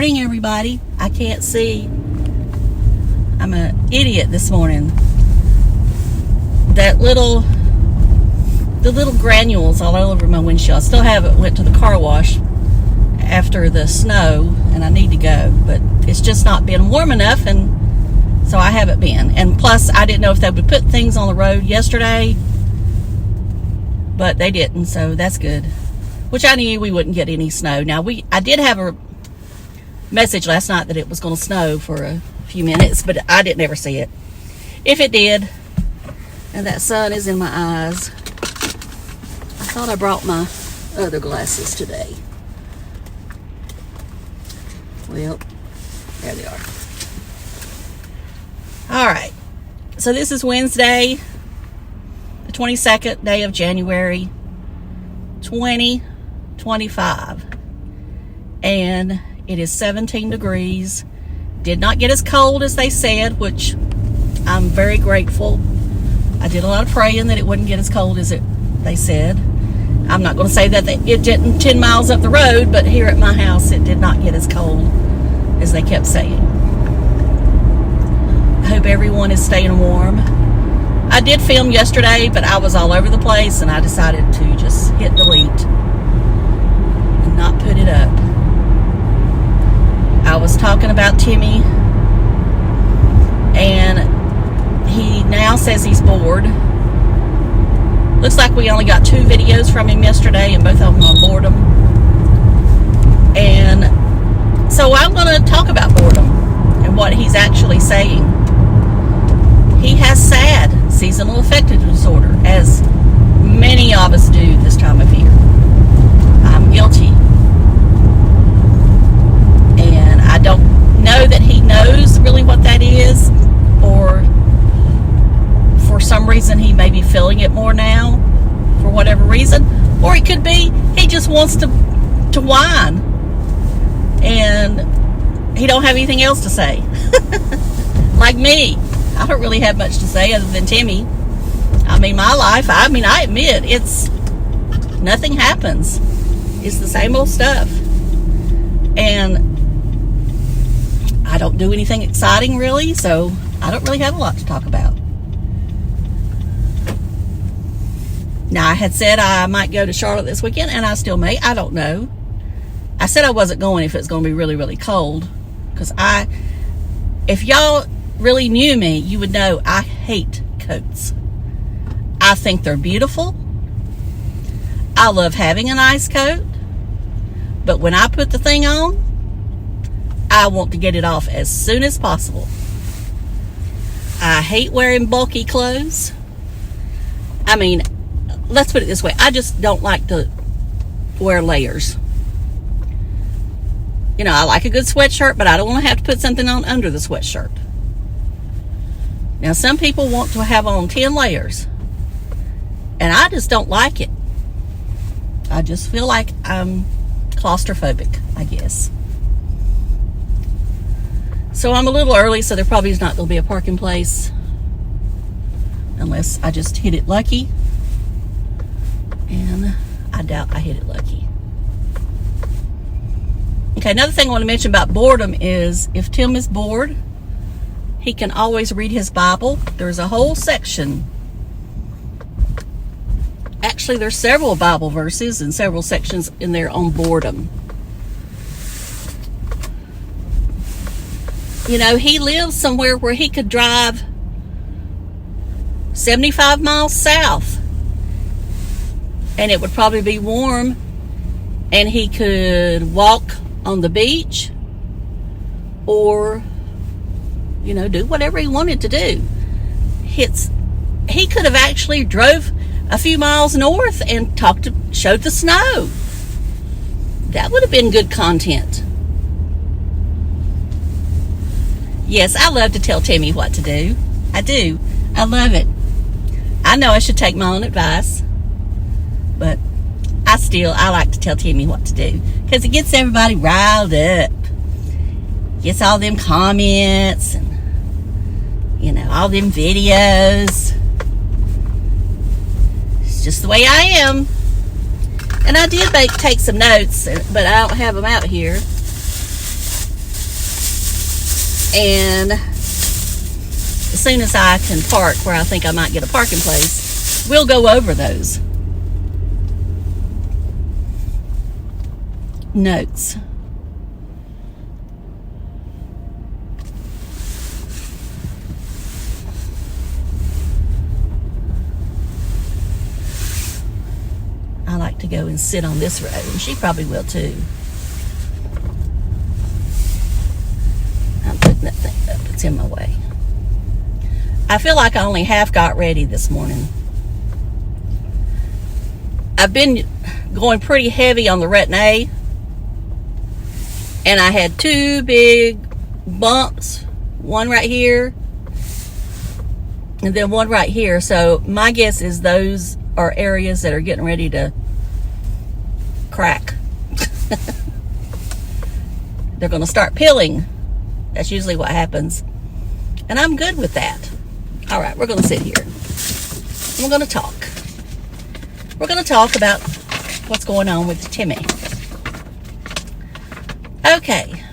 morning, everybody. I can't see. I'm an idiot this morning. The little granules all over my windshield. I still haven't went to the car wash after the snow, and I need to go, but it's just not been warm enough, and so I haven't been. And plus, I didn't know if they would put things on the road yesterday, but they didn't, so that's good. Which I knew we wouldn't get any snow. Now, I did have a message last night that it was going to snow for a few minutes, but I didn't ever see it. If it did, and that sun is in my eyes. I thought I brought my other glasses today. Well, there they are. All right. So this is Wednesday, the 22nd day of January, 2025. And it is 17 degrees. Did not get as cold as they said, which I'm very grateful. I did a lot of praying that it wouldn't get as cold as they said. I'm not going to say that it didn't 10 miles up the road, but here at my house, it did not get as cold as they kept saying. I hope everyone is staying warm. I did film yesterday, but I was all over the place, and I decided to just hit delete and not put it up. I was talking about Timmy, and he now says he's bored. Looks like we only got 2 videos from him yesterday, and both of them on boredom. And so I'm going to talk about boredom and what he's actually saying. He has SAD, seasonal affective disorder, as many of us do this time of year. I'm guilty. And I don't know that he knows really what that is, or for some reason he may be feeling it more now, for whatever reason. Or it could be he just wants to whine, and he don't have anything else to say. Like me. I don't really have much to say other than Timmy. I mean, my life, I admit, nothing happens. It's the same old stuff. And I don't do anything exciting, really, so I don't really have a lot to talk about. Now, I had said I might go to Charlotte this weekend, and I still may. I don't know. I said I wasn't going if it's going to be really, really cold. Because if y'all really knew me, you would know I hate coats. I think they're beautiful. I love having a nice coat. But when I put the thing on, I want to get it off as soon as possible. I hate wearing bulky clothes. I mean, let's put it this way. I just don't like to wear layers. You know, I like a good sweatshirt, but I don't want to have to put something on under the sweatshirt. Now, some people want to have on 10 layers, and I just don't like it. I just feel like I'm claustrophobic, I guess. So I'm a little early, so there probably is not going to be a parking place, unless I just hit it lucky, and I doubt I hit it lucky. Okay, another thing I want to mention about boredom is if Tim is bored, he can always read his Bible. There's a whole section. Actually, there's several Bible verses and several sections in there on boredom. You know, he lives somewhere where he could drive 75 miles south, and it would probably be warm, and he could walk on the beach, or, you know, do whatever he wanted to do. He could have actually drove a few miles north and showed the snow. That would have been good content. Yes, I love to tell Timmy what to do. I do. I love it. I know I should take my own advice, but I like to tell Timmy what to do, because it gets everybody riled up. Gets all them comments and, you know, all them videos. It's just the way I am. And I did take some notes, but I don't have them out here. And as soon as I can park where I think I might get a parking place, we'll go over those notes. I like to go and sit on this road, and she probably will too. I'm putting that thing up, it's in my way. I feel like I only half got ready this morning. I've been going pretty heavy on the Retin-A, and I had 2 big bumps, one right here and then one right here. So my guess is those are areas that are getting ready to crack. They're going to start peeling. That's usually what happens, and I'm good with that. All right, we're going to sit here. We're going to talk. We're going to talk about what's going on with Timmy. Okay.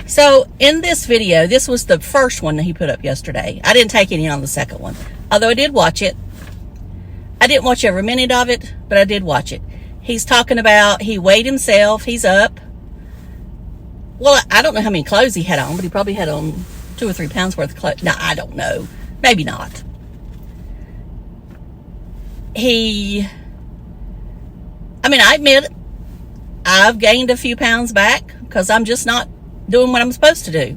So in this video, this was the first one that he put up yesterday. I didn't take any on the second one, although I did watch it. I didn't watch every minute of it, but I did watch it. He's talking about he weighed himself. He's up. Well, I don't know how many clothes he had on, but he probably had on 2 or 3 pounds worth of clothes. No, I don't know. Maybe not. I admit I've gained a few pounds back because I'm just not doing what I'm supposed to do.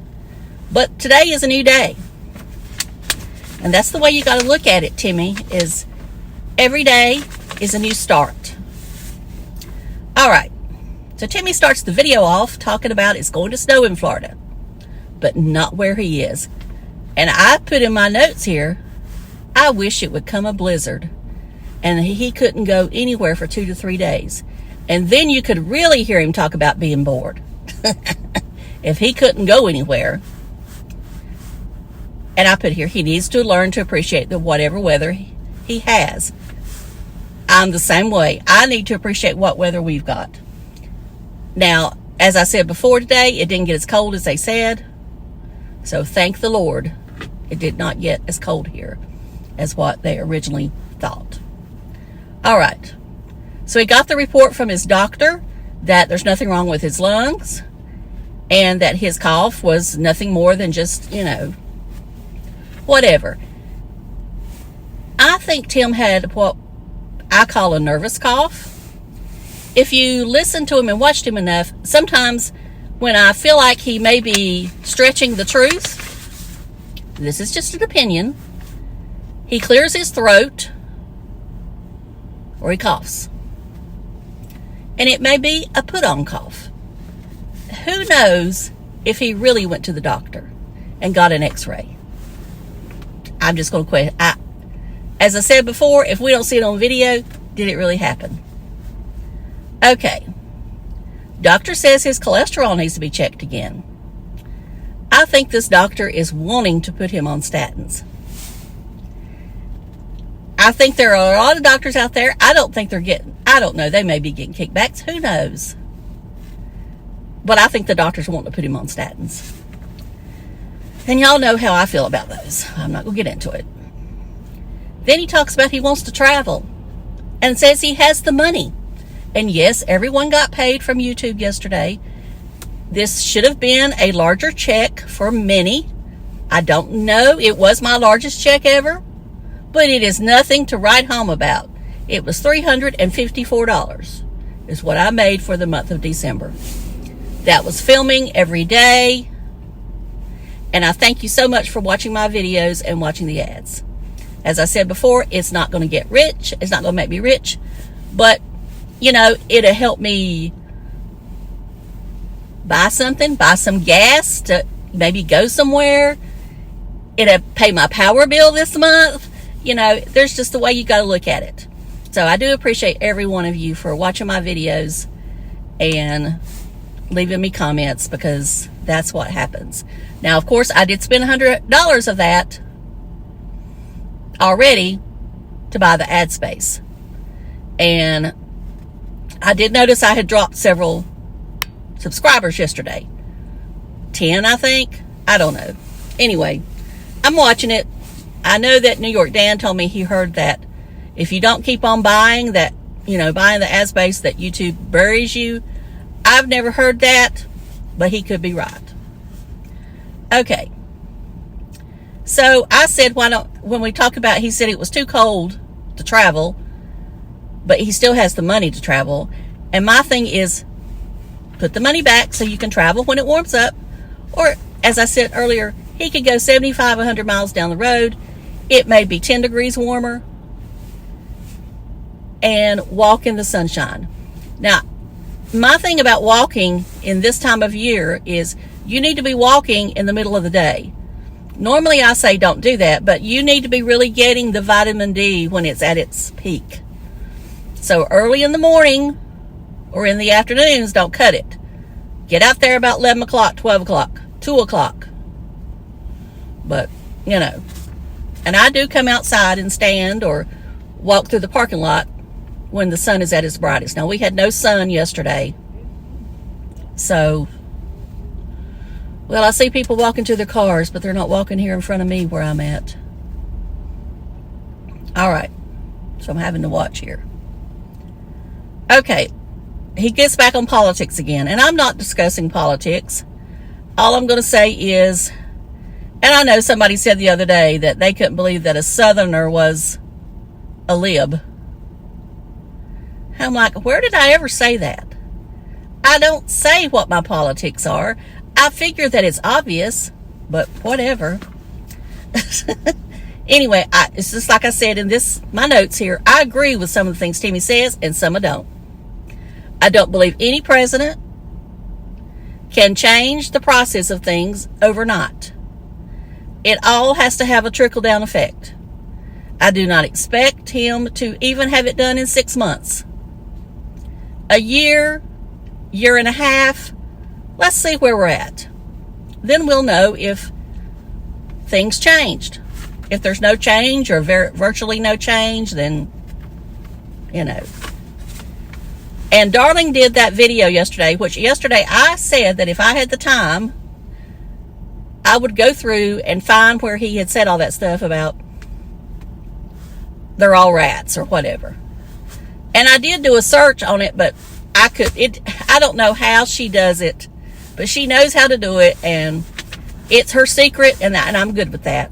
But today is a new day. And that's the way you got to look at it, Timmy, is every day is a new start. All right. So Timmy starts the video off talking about it's going to snow in Florida, but not where he is. And I put in my notes here, I wish it would come a blizzard and he couldn't go anywhere for 2 to 3 days. And then you could really hear him talk about being bored. If he couldn't go anywhere. And I put here, he needs to learn to appreciate the whatever weather he has. I'm the same way. I need to appreciate what weather we've got. Now, as I said before today, it didn't get as cold as they said. So thank the Lord, it did not get as cold here as what they originally thought. All right. So he got the report from his doctor that there's nothing wrong with his lungs and that his cough was nothing more than just, whatever. I think Tim had what I call a nervous cough. If you listen to him and watched him enough, sometimes when I feel like he may be stretching the truth, this is just an opinion, he clears his throat or he coughs. And it may be a put-on cough. Who knows if he really went to the doctor and got an x-ray? I'm just going to quit. As I said before, if we don't see it on video, did it really happen? Okay. Doctor says his cholesterol needs to be checked again. I think this doctor is wanting to put him on statins. I think there are a lot of doctors out there. I don't know, they may be getting kickbacks. Who knows? But I think the doctors want to put him on statins. And y'all know how I feel about those. I'm not going to get into it. Then he talks about he wants to travel and says he has the money. And yes, everyone got paid from YouTube yesterday. This should have been a larger check for many. I don't know. It was my largest check ever, but it is nothing to write home about. It was $354 is what I made for the month of December. That was filming every day. And I thank you so much for watching my videos and watching the ads. As I said before, it's not going to get rich. It's not going to make me rich. But, it'll help me buy something, buy some gas to maybe go somewhere. It'll pay my power bill this month. There's just the way you got to look at it. So I do appreciate every one of you for watching my videos and leaving me comments, because that's what happens. Now, of course, I did spend $100 of that already to buy the ad space. And I did notice I had dropped several subscribers yesterday. 10, I think. I don't know. Anyway, I'm watching it. I know that New York Dan told me he heard that if you don't keep on buying that, buying the as base, that YouTube buries you. I've never heard that, but he could be right. Okay. So I said, when we talk about, he said it was too cold to travel, but he still has the money to travel. And my thing is, put the money back so you can travel when it warms up. Or, as I said earlier, he could go 75, 100 miles down the road. It may be 10 degrees warmer, and walk in the sunshine. Now, my thing about walking in this time of year is you need to be walking in the middle of the day. Normally I say don't do that, but you need to be really getting the vitamin D when it's at its peak. So early in the morning or in the afternoons, don't cut it. Get out there about 11 o'clock, 12 o'clock, 2 o'clock. But, and I do come outside and stand or walk through the parking lot when the sun is at its brightest. Now, we had no sun yesterday. So, well, I see people walking to their cars, but they're not walking here in front of me where I'm at. All right. So I'm having to watch here. Okay. He gets back on politics again. And I'm not discussing politics. All I'm going to say is, and I know somebody said the other day that they couldn't believe that a Southerner was a lib. I'm like, where did I ever say that? I don't say what my politics are. I figure that it's obvious, but whatever. Anyway, it's just like I said in my notes here. I agree with some of the things Timmy says, and some I don't. I don't believe any president can change the process of things overnight. It all has to have a trickle-down effect. I do not expect him to even have it done in 6 months. A year, year and a half, let's see where we're at. Then we'll know if things changed. If there's no change or virtually no change, then, And Darling did that video yesterday, which yesterday I said that if I had the time, I would go through and find where he had said all that stuff about they're all rats or whatever. And I did do a search on it, but I don't know how she does it, but she knows how to do it, and it's her secret, and I'm good with that,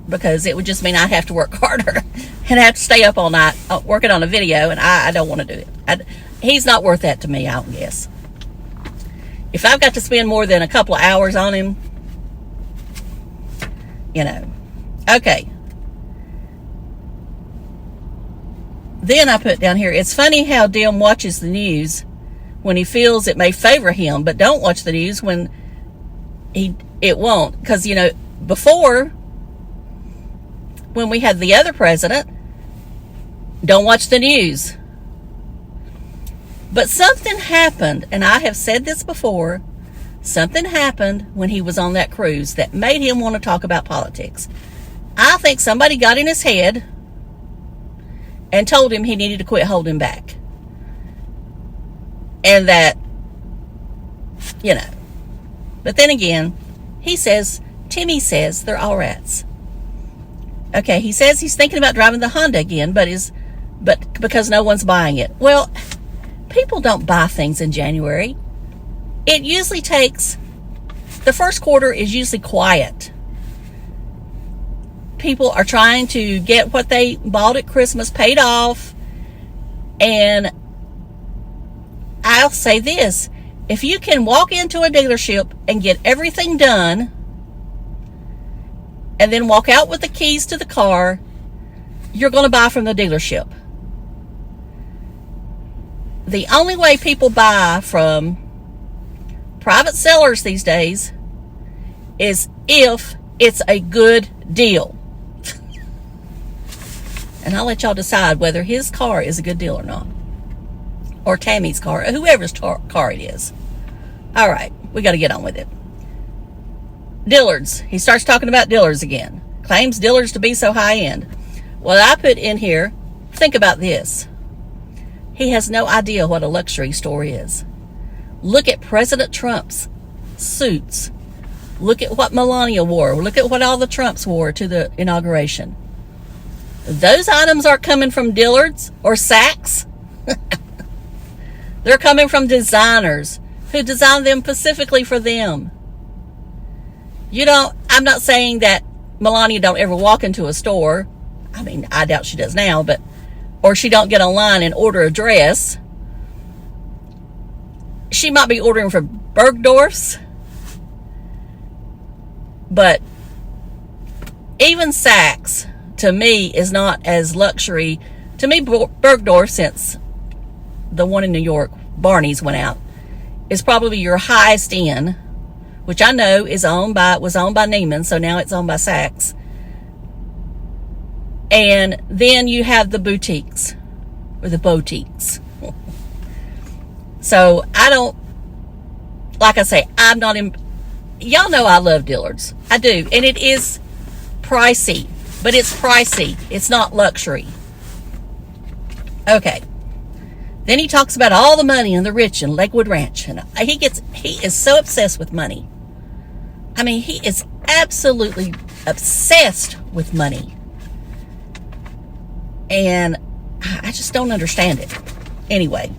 because it would just mean I'd have to work harder and have to stay up all night working on a video, and I don't want to do it. He's not worth that to me, I don't guess. If I've got to spend more than a couple of hours on him, Okay. Then I put down here, it's funny how Dim watches the news when he feels it may favor him, but don't watch the news when it won't. Because, before, when we had the other president, don't watch the news. But something happened, and I have said this before, something happened when he was on that cruise that made him want to talk about politics. I think somebody got in his head and told him he needed to quit holding back. And that, But then again, Timmy says they're all rats. Okay, he says he's thinking about driving the Honda again, but because no one's buying it. Well, people don't buy things in January. It usually takes, the first quarter is usually quiet. People are trying to get what they bought at Christmas paid off. And I'll say this, if you can walk into a dealership and get everything done, and then walk out with the keys to the car, you're going to buy from the dealership. The only way people buy from private sellers these days is if it's a good deal. And I'll let y'all decide whether his car is a good deal or not. Or Tammy's car, or whoever's car it is. All right, we got to get on with it. Dillard's. He starts talking about Dillard's again. Claims Dillard's to be so high-end. Well, I put in here, think about this. He has no idea what a luxury store is. Look at President Trump's suits Look at what Melania wore. Look at what all the Trumps wore to the inauguration. Those items aren't coming from Dillard's or Saks. They're coming from designers who designed them specifically for them. I'm not saying that Melania don't ever walk into a store. I mean, I doubt she does now, or she don't get online and order a dress. She might be ordering for Bergdorf's, but even Saks, to me, is not as luxury. To me, Bergdorf, since the one in New York, Barney's, went out, is probably your highest end, which I know was owned by Neiman, so now it's owned by Saks. And then you have the boutiques, or the boutiques. So like I say, I'm not in, y'all know I love Dillard's. I do. And it is pricey, but it's pricey. It's not luxury. Okay. Then he talks about all the money and the rich in Lakewood Ranch. And he is so obsessed with money. I mean, he is absolutely obsessed with money. And I just don't understand it. Anyway.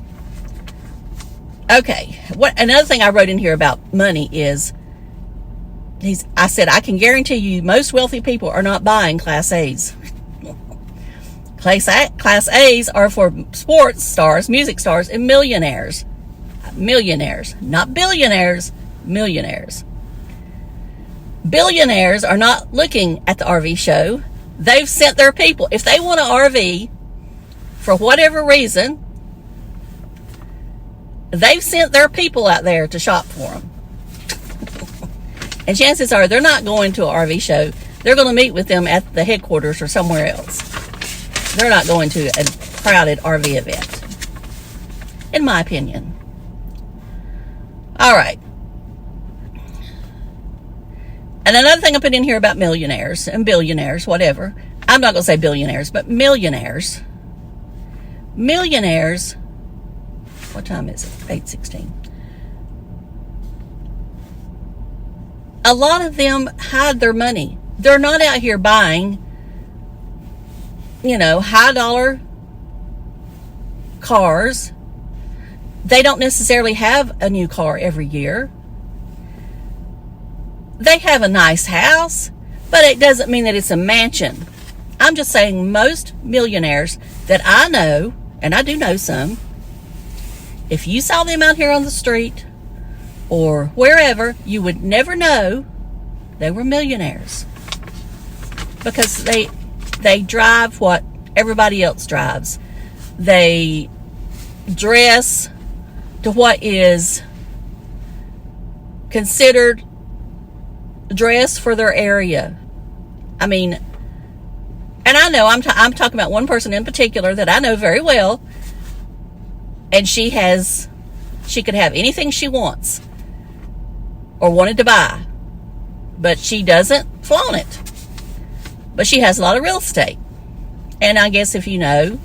Okay. Another thing I wrote in here about money is, I said, I can guarantee you most wealthy people are not buying Class A's. Class A's are for sports stars, music stars, and millionaires. Millionaires. Not billionaires. Millionaires. Billionaires are not looking at the RV show. They've sent their people. If they want an RV, for whatever reason, they've sent their people out there to shop for them. And chances are they're not going to an RV show. They're going to meet with them at the headquarters or somewhere else. They're not going to a crowded RV event, in my opinion. All right. And another thing I put in here about millionaires and billionaires, whatever. I'm not going to say billionaires, but millionaires. Millionaires. What time is it? 8:16. A lot of them hide their money. They're not out here buying, high dollar cars. They don't necessarily have a new car every year. They have a nice house, but it doesn't mean that it's a mansion. I'm just saying most millionaires that I know, and I do know some, if you saw them out here on the street or wherever, you would never know they were millionaires, because they drive what everybody else drives. They dress to what is considered dress for their area. I mean, and I know I'm talking about one person in particular that I know very well, and she could have anything she wants or wanted to buy, but she doesn't flaunt it. But she has a lot of real estate. And I guess if you know,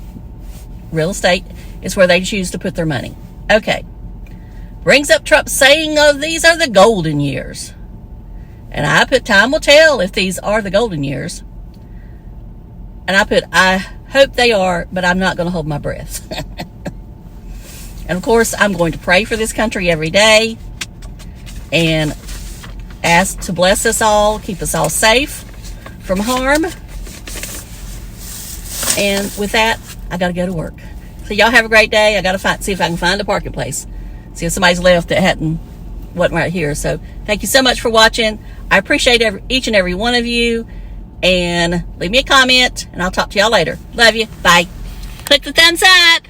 real estate is where they choose to put their money. Okay. Brings up Trump's saying of these are the golden years. And I put, time will tell if these are the golden years. And I put, I hope they are, but I'm not going to hold my breath. And of course, I'm going to pray for this country every day and ask to bless us all, keep us all safe from harm. And with that, I got to go to work. So y'all have a great day. I got to see if I can find a parking place. See if somebody's left that wasn't right here. So thank you so much for watching. I appreciate each and every one of you. And leave me a comment, and I'll talk to y'all later. Love you. Bye. Click the thumbs up.